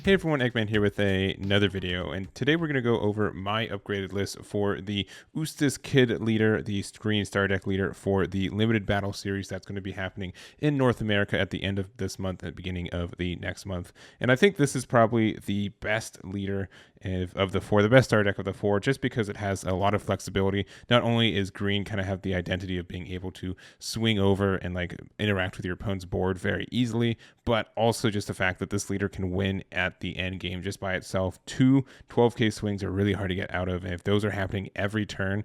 Hey everyone, Eggman here with another video, and today we're going to go over my upgraded list for the Eustass Kid leader, the Green Star Deck leader for the Limited Battle Series that's going to be happening in North America at the end of this month and beginning of the next month. And I think this is probably the best leader of the four, the best Star Deck of the four, just because it has a lot of flexibility. Not only is Green kind of have the identity of being able to swing over and like interact with your opponent's board very easily, but also just the fact that this leader can win at the end game just by itself. Two 12k swings are really hard to get out of, and if those are happening every turn,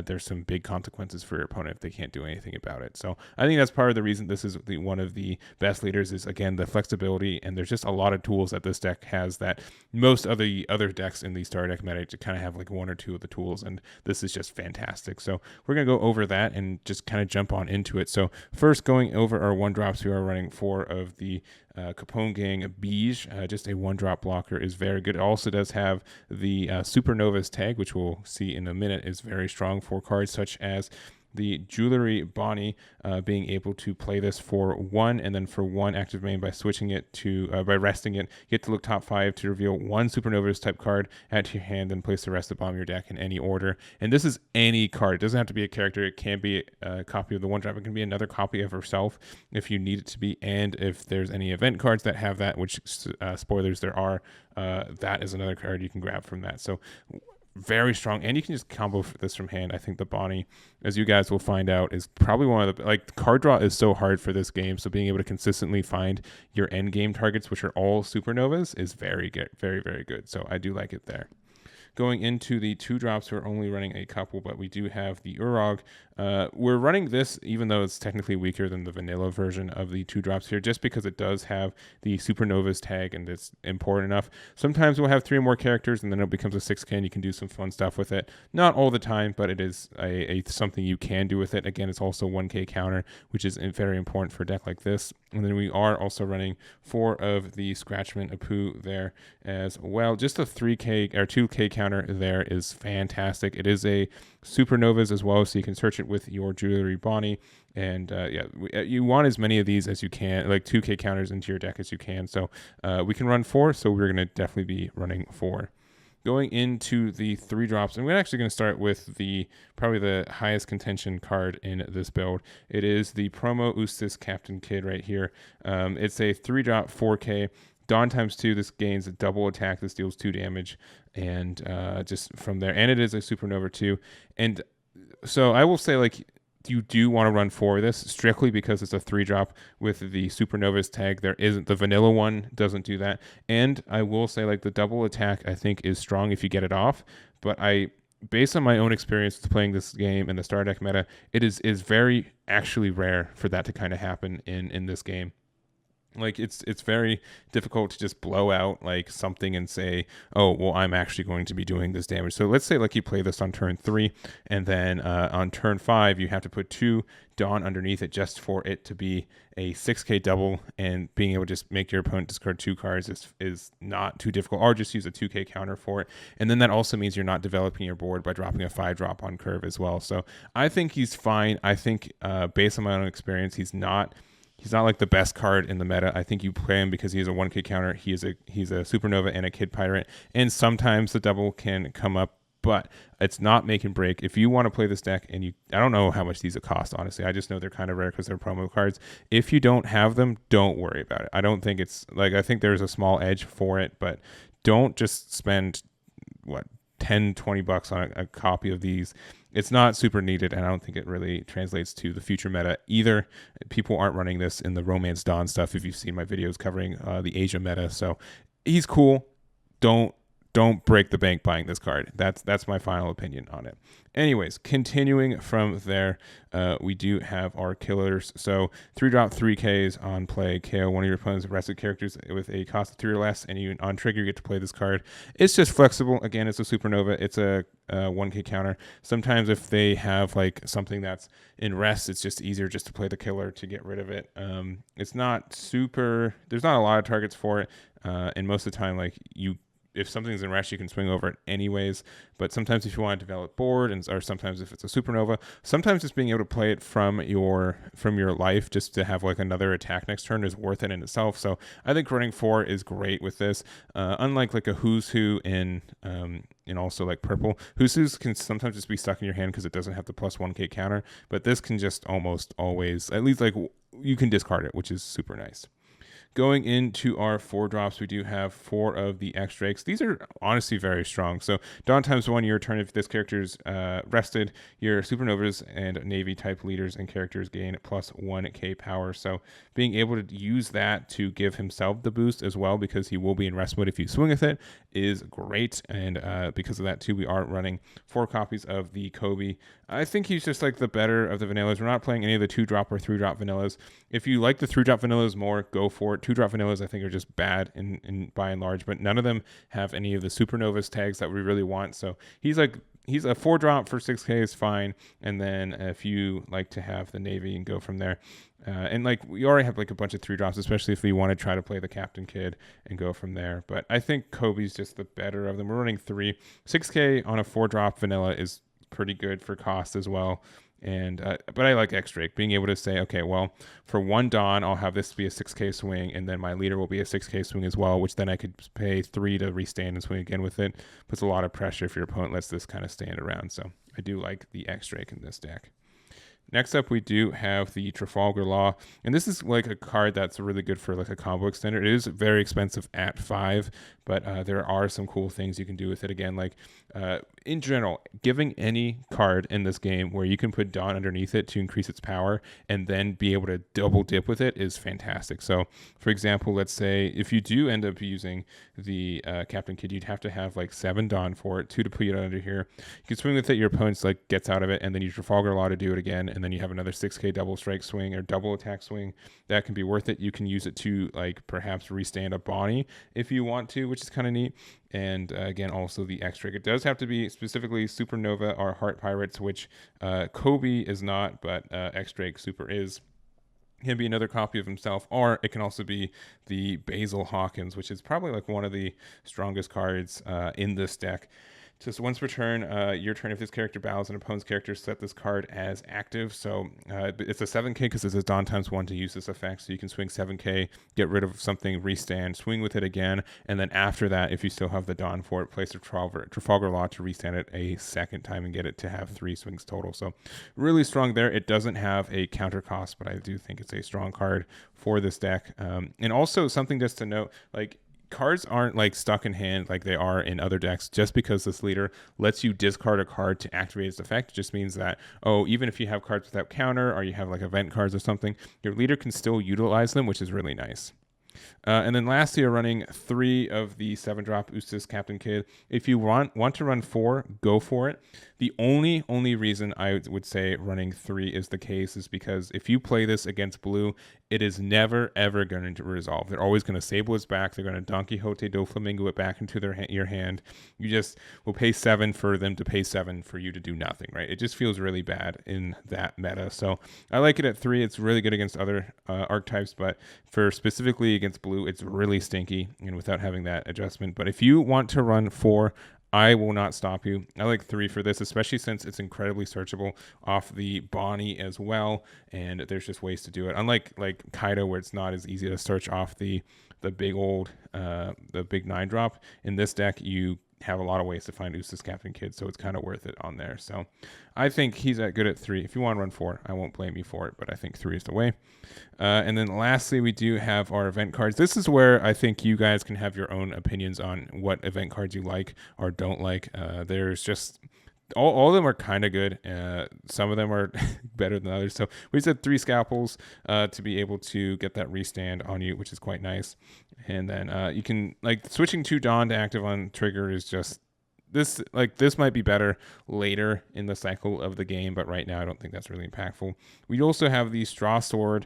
there's some big consequences for your opponent if they can't do anything about it. So I think that's part of the reason this is one of the best leaders is, again, the flexibility, and there's just a lot of tools that this deck has that most of the other decks in the Star Deck meta to kind of have like one or two of the tools, and this is just fantastic. So we're going to go over that and just kind of jump on into it. So first, going over our one drops, we are running 4 of the Capone Gang Beige. Just a 1-drop blocker is very good. It also does have the Supernova's tag, which we'll see in a minute, is very strong for cards such as the Jewelry Bonnie, being able to play this for 1, and then for 1 active main by switching it to, by resting it, you get to look top 5 to reveal 1 Supernova's type card, add to your hand, then place the rest of the bottom of your deck in any order. And this is any card. It doesn't have to be a character. It can be a copy of the 1-drop. It can be another copy of herself if you need it to be. And if there's any event cards that have that, which spoilers there are, that is another card you can grab from that. So very strong, and you can just combo this from hand. I think the Bonnie, as you guys will find out, is probably one of the, like, card draw is so hard for this game, so being able to consistently find your end game targets, which are all supernovas, is very good, very, very good. So I do like it there. Going into the 2-drops, we're only running a couple, but we do have the Urog. We're running this, even though it's technically weaker than the vanilla version of the 2-drops here, just because it does have the Supernova's tag, and it's important enough. Sometimes we'll have 3 or more characters, and then it becomes a 6k, and you can do some fun stuff with it. Not all the time, but it is a something you can do with it. Again, it's also 1k counter, which is very important for a deck like this. And then we are also running 4 of the Scratchman Apu there as well. Just a 3k or 2k counter there is fantastic. It is a Supernovas as well, so you can search it with your Jewelry Bonnie. And you want as many of these as you can, like 2k counters into your deck as you can. So we can run 4, so we're going to definitely be running 4. Going into the 3-drops, and we're actually going to start with probably the highest contention card in this build. It is the promo Eustass Captain Kid right here. It's a 3-drop 4k. Dawn ×2, this gains a double attack. This deals 2 damage, and just from there. And it is a Supernova too. And so I will say, like, you do want to run 4 of this strictly because it's a 3-drop with the Supernova's tag. There isn't, the vanilla one doesn't do that. And I will say, like, the double attack I think is strong if you get it off, but based on my own experience with playing this game in the Star Deck meta, it is very actually rare for that to kind of happen in this game. Like, it's very difficult to just blow out like something and say, oh, well, I'm actually going to be doing this damage. So let's say like you play this on turn 3, and then on turn 5 you have to put 2 Dawn underneath it just for it to be a 6k double, and being able to just make your opponent discard 2 cards is not too difficult, or just use a 2k counter for it. And then that also means you're not developing your board by dropping a 5-drop on curve as well. So I think he's fine. I think based on my own experience, he's not like the best card in the meta. I think you play him because he has a 1k counter. He's a Supernova and a Kid Pirate, and sometimes the double can come up, but it's not make and break. If you want to play this deck, and I don't know how much these cost, honestly. I just know they're kind of rare because they're promo cards. If you don't have them, don't worry about it. I don't think it's like, I think there's a small edge for it, but don't just spend 10-20 bucks on a copy of these. It's not super needed, and I don't think it really translates to the future meta either. People aren't running this in the Romance Dawn stuff, if you've seen my videos covering the Asia meta. So he's cool. Don't break the bank buying this card. That's my final opinion on it. Anyways, continuing from there, we do have our killers. So 3-drop 3Ks on play. KO one of your opponent's arrested characters with a cost of 3 or less, and you on trigger you get to play this card. It's just flexible. Again, it's a Supernova. It's a 1k counter. Sometimes if they have like something that's in rest, it's just easier just to play the killer to get rid of it. It's not super. There's not a lot of targets for it, and most of the time, like, if something's in rest, you can swing over it anyways. But sometimes if you want to develop board, or sometimes if it's a supernova, sometimes just being able to play it from your life just to have like another attack next turn is worth it in itself. So I think running 4 is great with this. Unlike like a Who's Who in and also like purple, Who's Who's can sometimes just be stuck in your hand because it doesn't have the plus 1k counter, but this can just almost always, at least like you can discard it, which is super nice. Going into our 4 drops, we do have 4 of the X-Drakes. These are honestly very strong. So Dawn ×1, your turn if this character's rested, your Supernovas and Navy type leaders and characters gain plus 1k power. So being able to use that to give himself the boost as well, because he will be in rest mode if you swing with it, is great. And because of that too, we are running 4 copies of the Kobe. I think he's just like the better of the vanillas. We're not playing any of the 2-drop or 3-drop vanillas. If you like the 3-drop vanillas more, go for it. 2-drop vanillas I think are just bad in by and large, but none of them have any of the supernovas tags that we really want. So he's a 4-drop for 6k is fine. And then if you like to have the Navy and go from there. And like we already have like a bunch of 3-drops, especially if we want to try to play the Captain Kid and go from there. But I think Kobe's just the better of them. We're running 3. 6k on a 4-drop vanilla is pretty good for cost as well. And but I like X-Drake, being able to say, okay, well, for 1 Dawn, I'll have this be a 6k swing, and then my leader will be a 6k swing as well, which then I could pay 3 to restand and swing again with it. Puts a lot of pressure if your opponent lets this kind of stand around. So I do like the X-Drake in this deck. Next up, we do have the Trafalgar Law, and this is like a card that's really good for like a combo extender. It is very expensive at 5, but there are some cool things you can do with it. Again, like in general, giving any card in this game where you can put Dawn underneath it to increase its power and then be able to double dip with it is fantastic. So, for example, let's say if you do end up using the Captain Kid, you'd have to have like 7 Dawn for it, 2 to put it under here. You can swing with it, your opponent's like gets out of it, and then you Trafalgar Law to do it again, and then you have another 6k double strike swing or double attack swing. That can be worth it. You can use it to like perhaps restand a Bonnie if you want to, which is kind of neat. And again, also the X-Drake. It does have to be specifically Supernova or Heart Pirates, which Kobe is not, but X-Drake Super is. Can be another copy of himself, or it can also be the Basil Hawkins, which is probably like one of the strongest cards in this deck. Just once per turn, your turn, if this character battles an opponent's character, set this card as active. So it's a 7k because it's a Dawn ×1 to use this effect. So you can swing 7k, get rid of something, restand, swing with it again. And then after that, if you still have the Dawn for it, place a Trafalgar Law to restand it a second time and get it to have 3 swings total. So really strong there. It doesn't have a counter cost, but I do think it's a strong card for this deck. And also something just to note, like, cards aren't like stuck in hand like they are in other decks. Just because this leader lets you discard a card to activate its effect just means that, oh, even if you have cards without counter or you have like event cards or something, your leader can still utilize them, which is really nice. And then lastly, you're running 3 of the 7-drop Eustass Captain Kid. If you want to run 4, go for it. The only reason I would say running 3 is the case is because if you play this against blue, it is never, ever going to resolve. They're always going to Sable its back. They're going to Don Quixote do Flamingo it back into your hand. You just will pay 7 for them to pay 7 for you to do nothing, right? It just feels really bad in that meta. So I like it at 3. It's really good against other archetypes, but for specifically against blue, it's really stinky and without having that adjustment. But if you want to run 4, I will not stop you. I like 3 for this, especially since it's incredibly searchable off the Bonnie as well, and there's just ways to do it. Unlike like Kaido, where it's not as easy to search off the big old the big 9-drop. In this deck, you have a lot of ways to find Eustass Captain Kid, so it's kind of worth it on there. So I think he's that good at 3. If you want to run 4, I won't blame you for it, but I think 3 is the way. And then lastly, we do have our event cards. This is where I think you guys can have your own opinions on what event cards you like or don't like. There's just all of them are kind of good. Some of them are better than others. So we said 3 scalpels to be able to get that restand on you, which is quite nice. And then you can, like, switching to Dawn to active on trigger is just this might be better later in the cycle of the game, but right now I don't think that's really impactful. We also have the Straw Sword.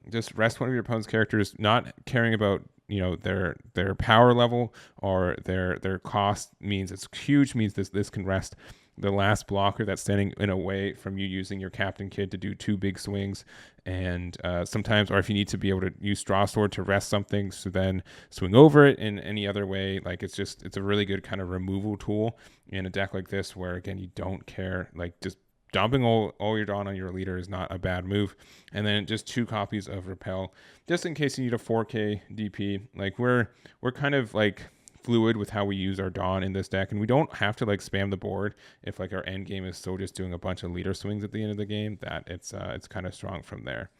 Just rest one of your opponent's characters, not caring about their power level or their cost means it's huge, means this can rest the last blocker that's standing in a way from you using your captain kid to do 2 big swings. And sometimes, or if you need to be able to use Straw Sword to rest something, so then swing over it in any other way, like it's a really good kind of removal tool in a deck like this, where again you don't care, like just dumping all your Dawn on your leader is not a bad move. And then just 2 copies of Repel, just in case you need a 4K DP. Like we're kind of like fluid with how we use our Dawn in this deck, and we don't have to like spam the board if like our end game is still just doing a bunch of leader swings at the end of the game. That it's kind of strong from there.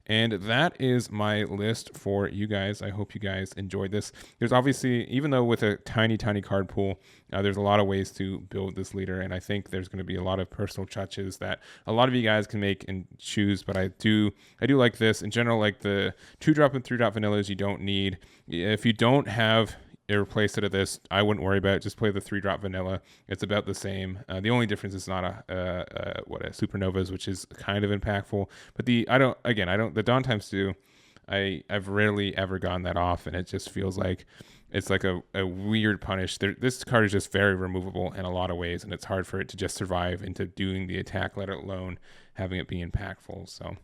And that is my list for you guys. I hope you guys enjoyed this. There's obviously, even though with a tiny card pool, there's a lot of ways to build this leader, and I think there's going to be a lot of personal touches that a lot of you guys can make and choose. But I do like this in general. Like the 2-drop and 3-drop vanillas, you don't need. If you don't have a replace set of this, I wouldn't worry about it. Just play the 3-drop vanilla. It's about the same. The only difference is not a supernovas, which is kind of impactful. But the Dawn times 2, I've rarely ever gotten that off, and it just feels like it's like a weird punish. This card is just very removable in a lot of ways, and it's hard for it to just survive into doing the attack, let alone having it be impactful. So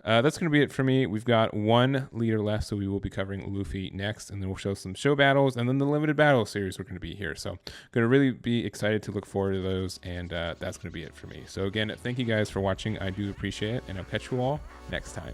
that's going to be it for me. We've got 1 leader left, so we will be covering Luffy next, and then we'll show some show battles, and then the limited battle series we're going to be here. So going to really be excited to look forward to those, and that's going to be it for me. So again, thank you guys for watching. I do appreciate it, and I'll catch you all next time.